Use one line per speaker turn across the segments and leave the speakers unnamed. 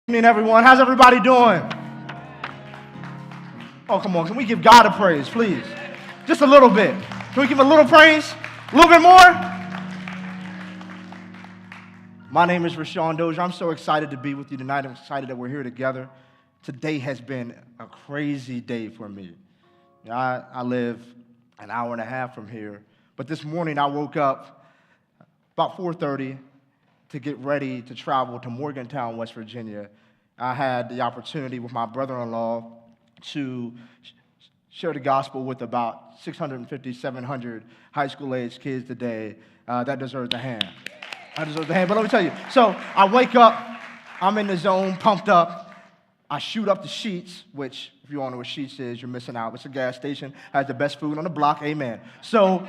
Evening, everyone. How's everybody doing? Oh, come on. Can we give God a praise, please? Just a little bit. Can we give a little praise? A little bit more? My name is Rashawn Dozier. I'm so excited to be with you tonight. I'm excited that we're here together. Today has been a crazy day for me. I live an hour and a half from here, but this morning I woke up about 4:30 to get ready to travel to Morgantown, West Virginia. I had the opportunity with my brother-in-law to share the gospel with about 650, 700 high school-age kids today. That deserves a hand. But let me tell you, so I wake up, I'm in the zone, pumped up. I shoot up the Sheetz, which, if you don't know what Sheetz is, you're missing out. It's a gas station, has the best food on the block, amen. So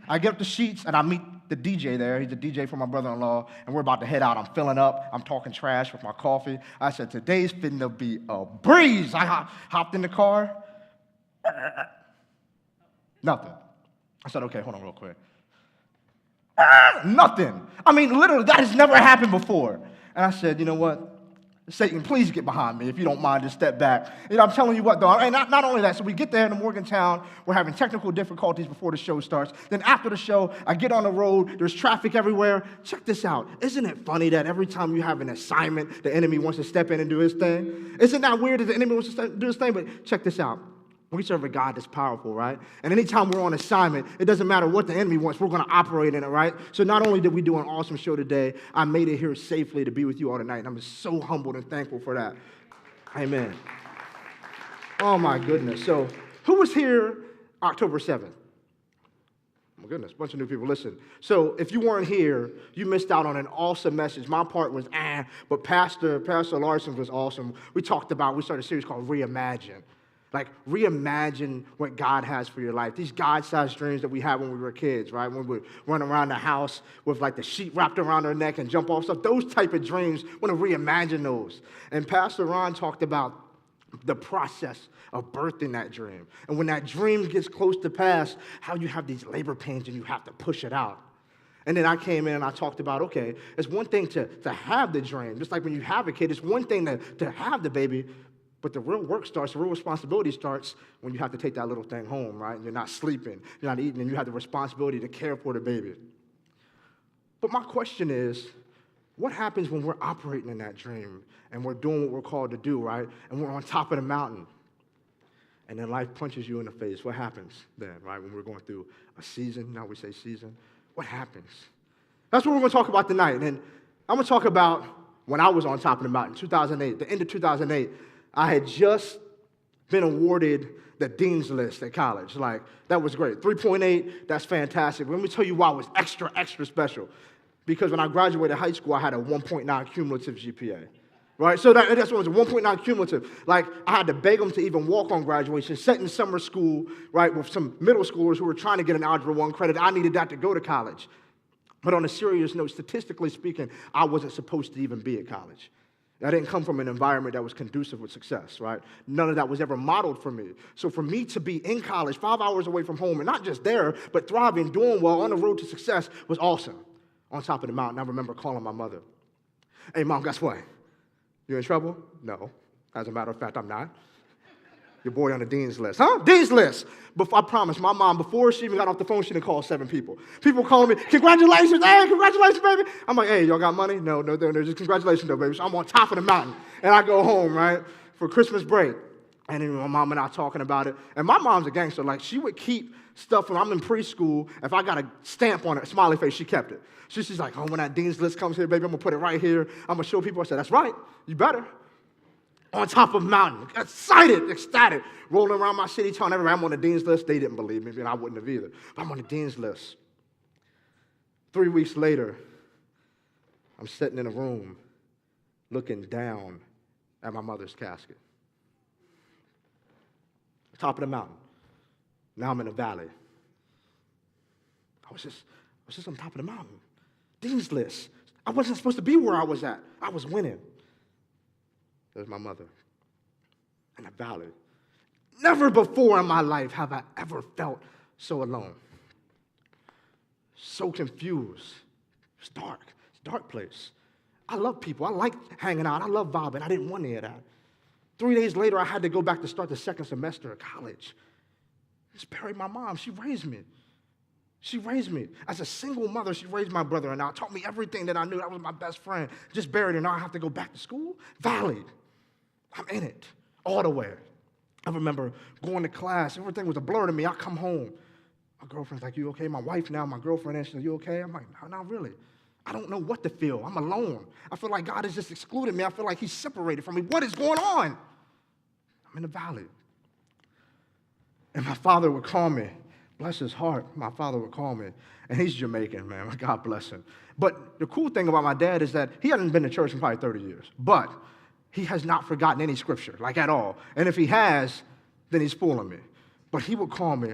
I get up the Sheetz, and I meet the DJ there. He's a DJ for my brother-in-law, and we're about to head out. I'm filling up. I'm talking trash with my coffee. I said, today's finna be a breeze. I hopped in the car. Nothing. I said, okay, hold on real quick. Nothing. I mean, literally, that has never happened before. And I said, you know what? Satan, please get behind me. If you don't mind, just step back. I'm telling you what, though. And not only that, so we get there to Morgantown. We're having technical difficulties before the show starts. Then after the show, I get on the road. There's traffic everywhere. Check this out. Isn't it funny that every time you have an assignment, the enemy wants to step in and do his thing? Isn't that weird that the enemy wants to do his thing? But check this out. We serve a God that's powerful, right? And anytime we're on assignment, it doesn't matter what the enemy wants, we're going to operate in it, right? So not only did we do an awesome show today, I made it here safely to be with you all tonight, and I'm just so humbled and thankful for that. Amen. Oh, my goodness. So who was here October 7th? Oh, my goodness, a bunch of new people. Listen, so if you weren't here, you missed out on an awesome message. My part was, but Pastor Larson was awesome. We started a series called Reimagine. Like, reimagine what God has for your life. These God-sized dreams that we had when we were kids, right? When we would run around the house with, like, the sheet wrapped around our neck and jump off stuff. Those type of dreams, I want to reimagine those. And Pastor Ron talked about the process of birthing that dream. And when that dream gets close to pass, how you have these labor pains and you have to push it out. And then I came in and I talked about, okay, it's one thing to have the dream. Just like when you have a kid, it's one thing to have the baby. But the real work starts, the real responsibility starts when you have to take that little thing home, right? And you're not sleeping, you're not eating, and you have the responsibility to care for the baby. But my question is, what happens when we're operating in that dream and we're doing what we're called to do, right? And we're on top of the mountain, and then life punches you in the face. What happens then, right? When we're going through a season, now we say season, what happens? That's what we're going to talk about tonight. And I'm going to talk about when I was on top of the mountain, 2008, the end of 2008. I had just been awarded the Dean's List at college. Like, that was great. 3.8, that's fantastic. But let me tell you why it was extra, extra special. Because when I graduated high school, I had a 1.9 cumulative GPA. Right? So that's what it was, a 1.9 cumulative. Like, I had to beg them to even walk on graduation, sit in summer school, right, with some middle schoolers who were trying to get an Algebra 1 credit. I needed that to go to college. But on a serious note, statistically speaking, I wasn't supposed to even be at college. I didn't come from an environment that was conducive with success, right? None of that was ever modeled for me. So for me to be in college, 5 hours away from home, and not just there, but thriving, doing well, on the road to success was awesome. On top of the mountain, I remember calling my mother. Hey, Mom, guess what? You in trouble? No. As a matter of fact, I'm not. Your boy on the Dean's List. Huh? Dean's List. But I promise, my mom, before she even got off the phone, she didn't call 7 people. People calling me, congratulations, hey, congratulations, baby. I'm like, hey, y'all got money? No, just congratulations, though, baby. So I'm on top of the mountain. And I go home, right, for Christmas break. And then my mom and I talking about it. And my mom's a gangster. Like, she would keep stuff when I'm in preschool. If I got a stamp on it, a smiley face, she kept it. She's like, oh, when that Dean's List comes here, baby, I'm going to put it right here. I'm going to show people. I said, that's right. You better. On top of a mountain, excited, ecstatic, rolling around my city, telling everybody I'm on the Dean's List. They didn't believe me, and I wouldn't have either. But I'm on the Dean's List. 3 weeks later, I'm sitting in a room looking down at my mother's casket. Top of the mountain. Now I'm in a valley. I was just on top of the mountain. Dean's List. I wasn't supposed to be where I was at. I was winning. There's my mother in a valley. Never before in my life have I ever felt so alone, so confused. It's dark. It's a dark place. I love people. I like hanging out. I love vibing. I didn't want any of that. 3 days later, I had to go back to start the second semester of college. Just buried my mom. She raised me. She raised me. As a single mother, she raised my brother and I, taught me everything that I knew. That was my best friend. Just buried her. Now I have to go back to school? Valid. I'm in it all the way. I remember going to class. Everything was a blur to me. I come home. My girlfriend's like, you okay? My wife now, my girlfriend, and she's like, you okay? I'm like, no, not really. I don't know what to feel. I'm alone. I feel like God has just excluded me. I feel like he's separated from me. What is going on? I'm in the valley. And my father would call me. Bless his heart. My father would call me. And he's Jamaican, man. God bless him. But the cool thing about my dad is that he hasn't been to church in probably 30 years. But he has not forgotten any scripture, like at all. And if he has, then he's fooling me. But he would call me,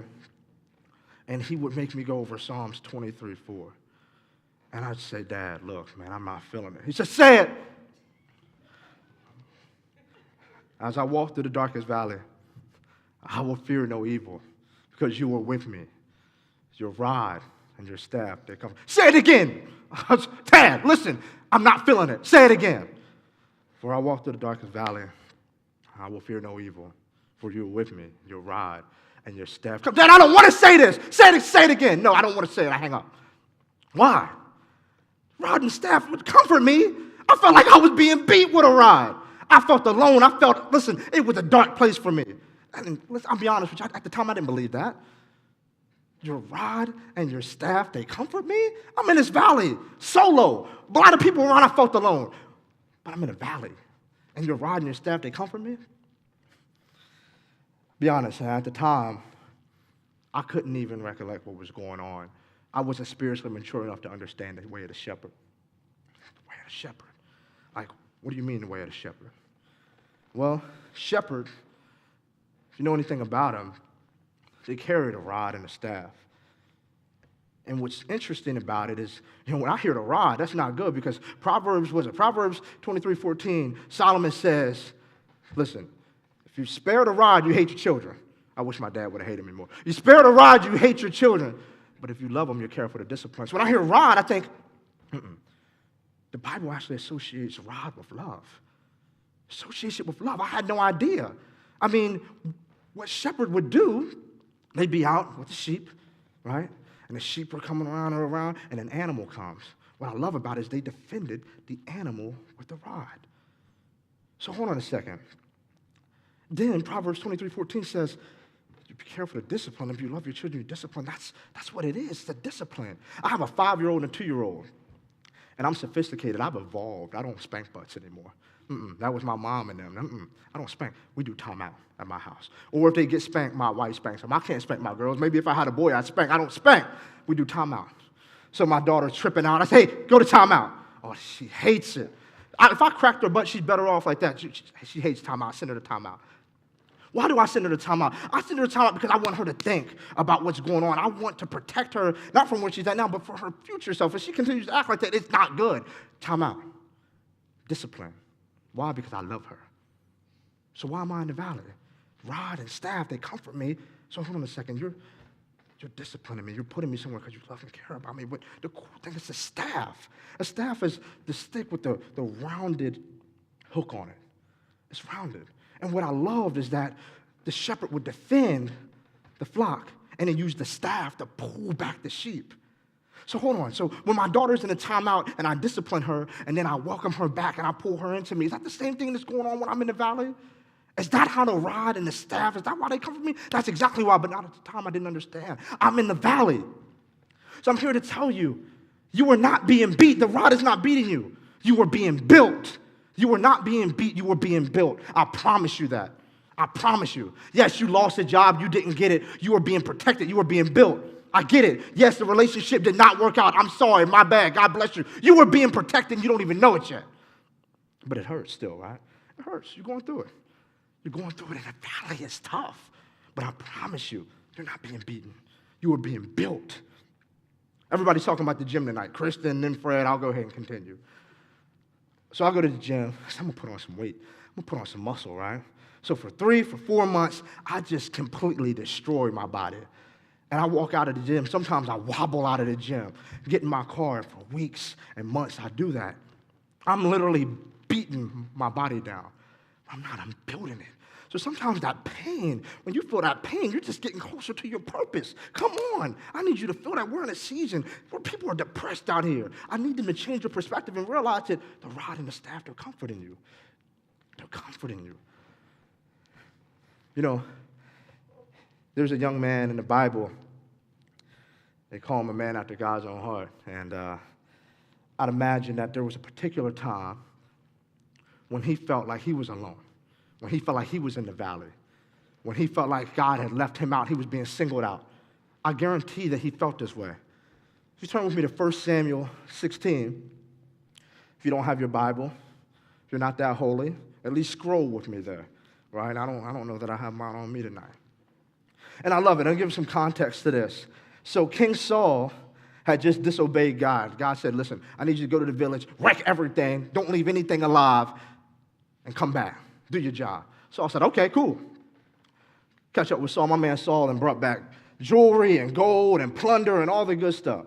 and he would make me go over Psalms 23:4. And I'd say, Dad, look, man, I'm not feeling it. He said, say it. As I walk through the darkest valley, I will fear no evil because you are with me. Your rod and your staff, they come. Say it again. Dad, listen, I'm not feeling it. Say it again. For I walk through the darkest valley, I will fear no evil, for you are with me, your rod and your staff. Come, Dad, I don't want to say this. Say it again. No, I don't want to say it. I hang up. Why? Rod and staff would comfort me. I felt like I was being beat with a rod. I felt alone. Listen, it was a dark place for me. And listen, I'll be honest with you, at the time I didn't believe that. Your rod and your staff, they comfort me? I'm in this valley, solo. A lot of people around, I felt alone. But I'm in a valley. And your rod and your staff, they comfort me? Be honest, at the time, I couldn't even recollect what was going on. I wasn't spiritually mature enough to understand the way of the shepherd. The way of the shepherd. Like, what do you mean the way of the shepherd? Well, shepherd, if you know anything about them, they carried a rod and a staff. And what's interesting about it is, when I hear the rod, that's not good because Proverbs 23:14, Solomon says, listen, if you spare the rod, you hate your children. I wish my dad would have hated me more. You spare the rod, you hate your children. But if you love them, you're careful to discipline. So when I hear rod, I think, the Bible actually associates rod with love. Associates it with love. I had no idea. I mean, what shepherd would do, they'd be out with the sheep, right? And the sheep are coming around and around, and an animal comes. What I love about it is they defended the animal with the rod. So hold on a second. Then Proverbs 23:14 says, you be careful to discipline them. If you love your children, you discipline. That's what it is. It's a discipline. I have a 5-year-old and a 2-year-old. And I'm sophisticated. I've evolved. I don't spank butts anymore. That was my mom and them. I don't spank. We do timeout at my house. Or if they get spanked, my wife spanks them. I can't spank my girls. Maybe if I had a boy, I'd spank. I don't spank. We do timeout. So my daughter's tripping out. I say, hey, go to timeout. Oh, she hates it. If I cracked her butt, she's better off like that. She hates timeout. I send her to timeout. Why do I send her to timeout? I send her to timeout because I want her to think about what's going on. I want to protect her, not from where she's at now, but for her future self. If she continues to act like that, it's not good. Timeout. Discipline. Why? Because I love her. So why am I in the valley? Rod and staff, they comfort me. So hold on a second. You're disciplining me. You're putting me somewhere because you love and care about me. But the cool thing is the staff. A staff is the stick with the rounded hook on it. It's rounded. And what I loved is that the shepherd would defend the flock and then use the staff to pull back the sheep. So hold on. So when my daughter's in a timeout and I discipline her and then I welcome her back and I pull her into me, is that the same thing that's going on when I'm in the valley? Is that how the rod and the staff, is that why they come from me? That's exactly why, but not at the time I didn't understand. I'm in the valley. So I'm here to tell you, you are not being beat. The rod is not beating you. You are being built. You were not being beat, you were being built. I promise you that. I promise you. Yes, you lost a job, you didn't get it. You were being protected, you were being built. I get it. Yes, the relationship did not work out. I'm sorry, my bad. God bless you. You were being protected, you don't even know it yet. But it hurts still, right? It hurts. You're going through it. You're going through it in the valley. It's tough. But I promise you, you're not being beaten. You are being built. Everybody's talking about the gym tonight. Kristen, then Fred. I'll go ahead and continue. So I go to the gym. I'm going to put on some weight. I'm going to put on some muscle, right? So for 4 months, I just completely destroy my body. And I walk out of the gym. Sometimes I wobble out of the gym, get in my car for weeks and months. I do that. I'm literally beating my body down. I'm building it. So sometimes that pain, when you feel that pain, you're just getting closer to your purpose. Come on. I need you to feel that we're in a season where people are depressed out here. I need them to change your perspective and realize that the rod and the staff, they're comforting you. They're comforting you. You know, there's a young man in the Bible. They call him a man after God's own heart. And I'd imagine that there was a particular time when he felt like he was alone, when he felt like he was in the valley, when he felt like God had left him out, he was being singled out. I guarantee that he felt this way. If you turn with me to 1 Samuel 16, if you don't have your Bible, if you're not that holy, at least scroll with me there, right? I don't know that I have mine on me tonight. And I love it. I'll give some context to this. So King Saul had just disobeyed God. God said, listen, I need you to go to the village, wreck everything, don't leave anything alive, and come back. Do your job. Saul said, okay, cool. Catch up with Saul, my man Saul, and brought back jewelry and gold and plunder and all the good stuff.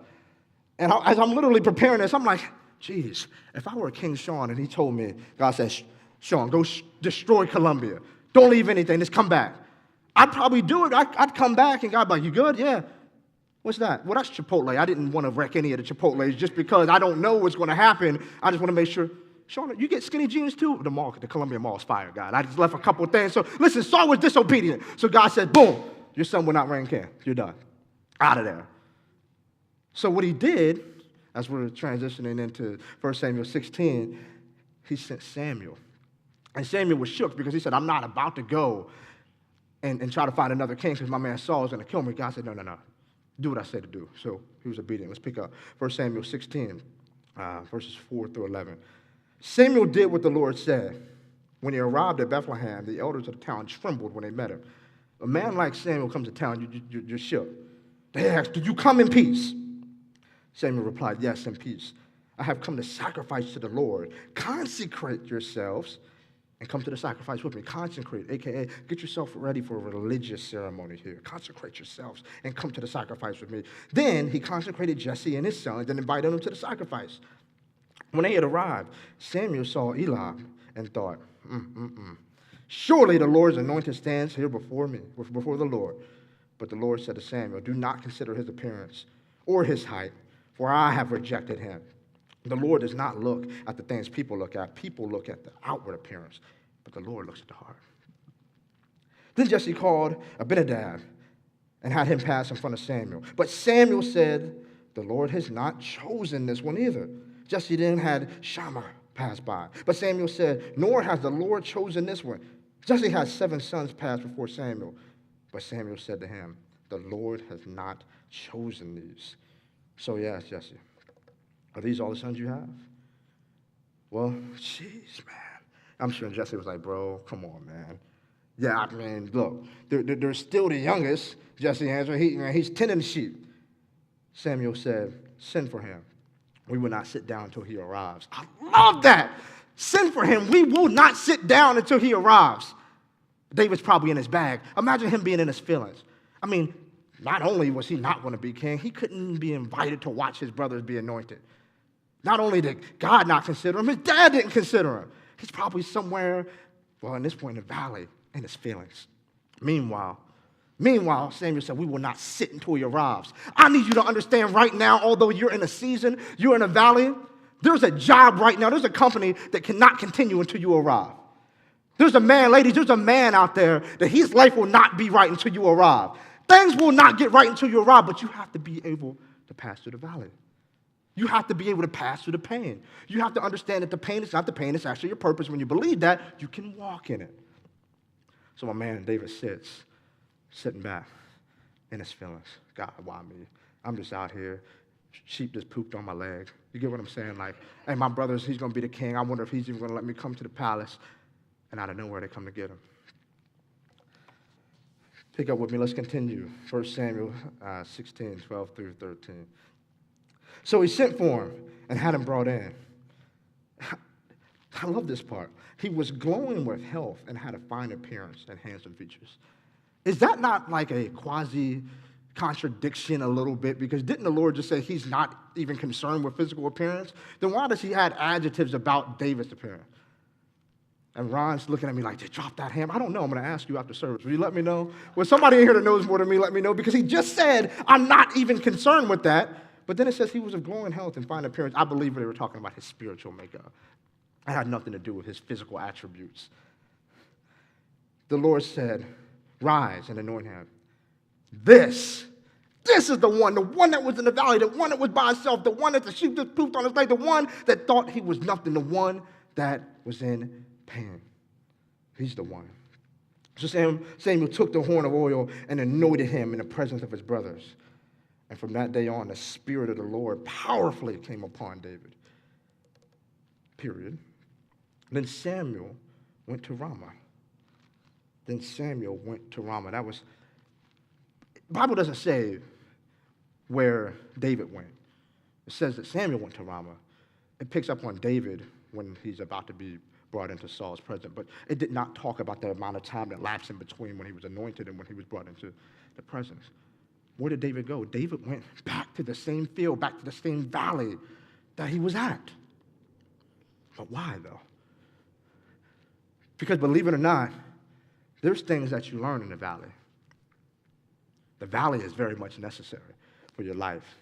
And as I'm literally preparing this, I'm like, geez, if I were King Sean and he told me, God says, Sean, go destroy Columbia. Don't leave anything, just come back. I'd probably do it. I'd come back and God'd be like, you good? Yeah. What's that? Well, that's Chipotle. I didn't want to wreck any of the Chipotles just because I don't know what's going to happen. I just want to make sure. Sean, you get skinny jeans too? The Columbia Mall's fire, God. I just left a couple of things. So listen, Saul was disobedient. So God said, boom, your son will not reign king. You're done. Out of there. So what he did, as we're transitioning into 1 Samuel 16, he sent Samuel. And Samuel was shook because he said, I'm not about to go and try to find another king because my man Saul is going to kill me. God said, no. Do what I said to do. So he was obedient. Let's pick up 1 Samuel 16, verses 4 through 11. Samuel did what the Lord said. When he arrived at Bethlehem, the elders of the town trembled when they met him. A man like Samuel comes to town, you're shook. They asked, did you come in peace? Samuel replied, yes, in peace. I have come to sacrifice to the Lord. Consecrate yourselves and come to the sacrifice with me. Consecrate, a.k.a. get yourself ready for a religious ceremony here. Consecrate yourselves and come to the sacrifice with me. Then he consecrated Jesse and his sons and invited them to the sacrifice. When they had arrived, Samuel saw Eli and thought, surely the Lord's anointed stands here before me, before the Lord. But the Lord said to Samuel, do not consider his appearance or his height, for I have rejected him. The Lord does not look at the things people look at. People look at the outward appearance, but the Lord looks at the heart. Then Jesse called Abinadab and had him pass in front of Samuel. But Samuel said, the Lord has not chosen this one either. Jesse then had Shammah pass by. But Samuel said, nor has the Lord chosen this one. Jesse had 7 sons pass before Samuel. But Samuel said to him, the Lord has not chosen these. So he asked Jesse, are these all the sons you have? Well, jeez, man. I'm sure Jesse was like, bro, come on, man. Yeah, I mean, look, they're still the youngest. Jesse answered, he's tending the sheep. Samuel said, send for him. We will not sit down until he arrives. I love that. Send for him. We will not sit down until he arrives. David's probably in his bag. Imagine him being in his feelings. I mean, not only was he not going to be king, he couldn't be invited to watch his brothers be anointed. Not only did God not consider him, his dad didn't consider him. He's probably somewhere, well, in this point in the valley, in his feelings. Meanwhile, Samuel said, we will not sit until he arrives. I need you to understand right now, although you're in a season, you're in a valley, there's a job right now, there's a company that cannot continue until you arrive. There's a man, ladies, there's a man out there that his life will not be right until you arrive. Things will not get right until you arrive, but you have to be able to pass through the valley. You have to be able to pass through the pain. You have to understand that the pain is not the pain, it's actually your purpose. When you believe that, you can walk in it. So my man David sitting back in his feelings. God, why me? I'm just out here. Sheep just pooped on my leg. You get what I'm saying? Like, hey, my brother's, he's going to be the king. I wonder if he's even going to let me come to the palace. And out of nowhere, they come to get him. Pick up with me. Let's continue. 1 Samuel 16, 12 through 13. So he sent for him and had him brought in. I love this part. He was glowing with health and had a fine appearance and handsome features. Is that not like a quasi contradiction a little bit, because didn't the Lord just say he's not even concerned with physical appearance? Then why does he add adjectives about David's appearance? And Ron's looking at me like, drop that hammer. I don't know. I'm going to ask you after service. Will you let me know? Well, somebody in here that knows more than me, let me know, because he just said, I'm not even concerned with that. But then it says he was of growing health and fine appearance. I believe they were talking about his spiritual makeup. It had nothing to do with his physical attributes. The Lord said, rise and anoint him. This is the one that was in the valley, the one that was by himself, the one that the sheep just pooped on his leg, the one that thought he was nothing, the one that was in pain. He's the one. So Samuel took the horn of oil and anointed him in the presence of his brothers. And from that day on, the Spirit of the Lord powerfully came upon David. Period. Then Samuel went to Ramah. That was, the Bible doesn't say where David went. It says that Samuel went to Ramah. It picks up on David when he's about to be brought into Saul's presence, but it did not talk about the amount of time that lapsed in between when he was anointed and when he was brought into the presence. Where did David go? David went back to the same field, back to the same valley that he was at. But why, though? Because believe it or not, there's things that you learn in the valley. The valley is very much necessary for your life.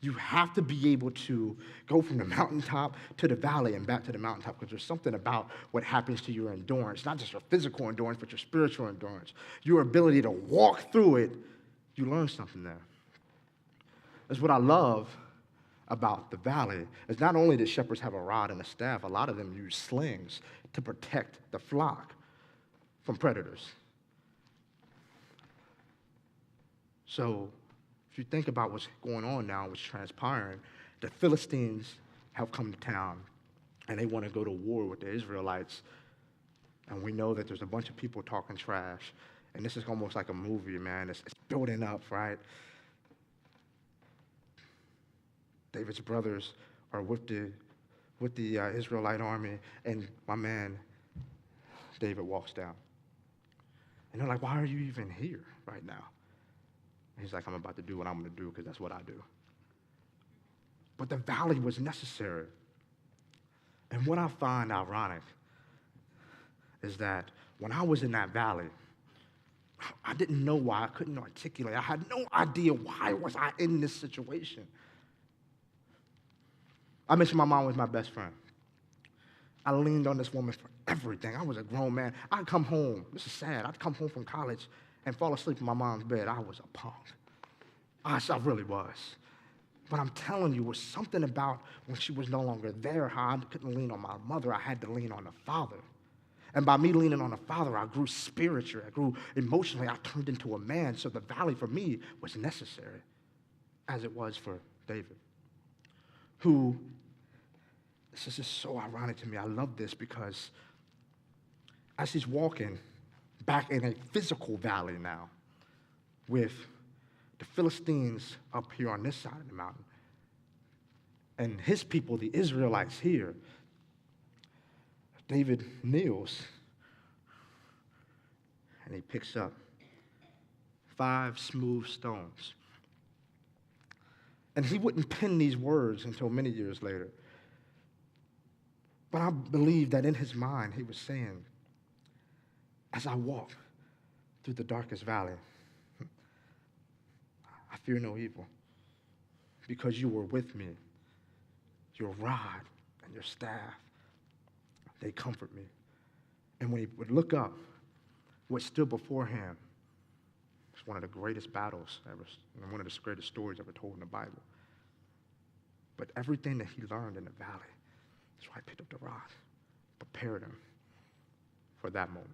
You have to be able to go from the mountaintop to the valley and back to the mountaintop, because there's something about what happens to your endurance, not just your physical endurance, but your spiritual endurance. Your ability to walk through it, you learn something there. That's what I love about the valley, is not only do shepherds have a rod and a staff, a lot of them use slings to protect the flock from predators. So if you think about what's going on now, what's transpiring, the Philistines have come to town, and they want to go to war with the Israelites. And we know that there's a bunch of people talking trash. And this is almost like a movie, man. It's building up, right? David's brothers are with the Israelite army, and my man, David, walks down. And they're like, why are you even here right now? He's like, I'm about to do what I'm going to do because that's what I do. But the valley was necessary. And what I find ironic is that when I was in that valley, I didn't know why. I couldn't articulate. I had no idea why was I in this situation. I mentioned my mom was my best friend. I leaned on this woman for everything. I was a grown man. I'd come home. This is sad. I'd come home from college and fall asleep in my mom's bed. I was a punk. I really was. But I'm telling you, it was something about when she was no longer there, how I couldn't lean on my mother. I had to lean on the Father. And by me leaning on the Father, I grew spiritually. I grew emotionally. I turned into a man. So the valley for me was necessary, as it was for David, who, this is just so ironic to me. I love this because as he's walking back in a physical valley now with the Philistines up here on this side of the mountain and his people, the Israelites, here, David kneels and he picks up 5 smooth stones. And he wouldn't pen these words until many years later. But I believe that in his mind he was saying, as I walk through the darkest valley, I fear no evil, because you were with me. Your rod and your staff, they comfort me. And when he would look up, what stood before him was one of the greatest battles ever, and one of the greatest stories ever told in the Bible. But everything that he learned in the valley, that's why I picked up the rod, prepared him for that moment.